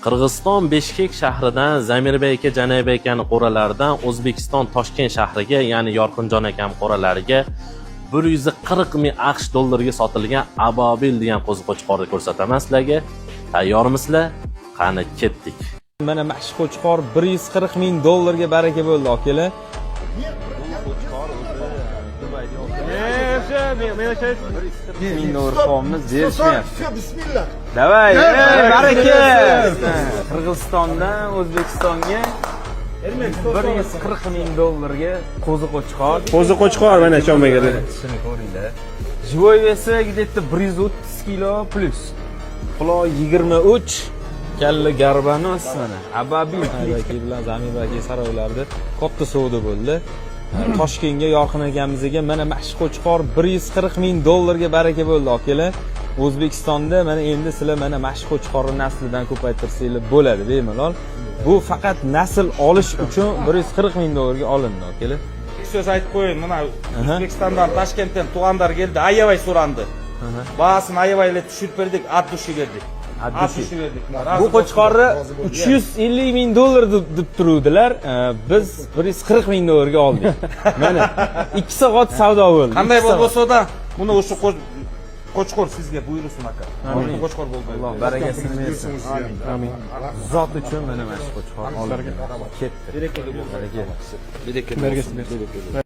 Qirg'iziston Bishkek shahridan Zamirbek aka, Janobiy akaning qo'ralaridan O'zbekiston Toshkent shahriga, ya'ni Yorqinjon akam qo'ralariga 140 ming AQSh dollariga sotilgan Ababil degan qo'ziqo'chqorni ko'rsataman sizlarga. Tayyormisizlar? Qani ketdik. Mana mashq qo'chqor 140 ming dollarga baraka bo'ldi, akalar. Bismillah. Davay, baraka. Qirg'izistondan O'zbekistonga 140 ming dollarga qo'ziqo'chqor. Qo'ziqo'chqor mana cho'magada. Shuni ko'ringlar. Живой веси где-то 130 kilo plus. Quloq 23, kalla garbanos mana. Ababil aka bilan Zamir aka saroylarida katta savdo bo'ldi. Toshkentga Yorqin akamizga mana mashq qo'chqor 140 ming dollarga baraka bo'ldi, akalar. O'zbekistonda mana endi sizlar mana mashq qo'chqorni naslidan ko'paytirsanglar bo'ladi bemalol. Bu faqat nasl olish uchun 140 ming dollarga olindi, akalar. Söz aytib qo'ying, mana O'zbekistondan Toshkentdan tug'anlar keldi, ayavay so'randi. Bahasini ayavayga tushirib berdik, at dushi berdik. At dushi berdik. Bu qo'chqorni 350 ming dollar deb turuvdilar. Biz 140 ming dollarga oldik. Mana 2 soat savdo bo'ldi. Qanday bo'lsa-da, buni o'sha qo'chqor sizga buyursin aka. Qo'chqor bo'ldi. Alloh barakasini bersin. Amin. Zot uchun mana mashq qo'chqor olib ketdi. Baraka.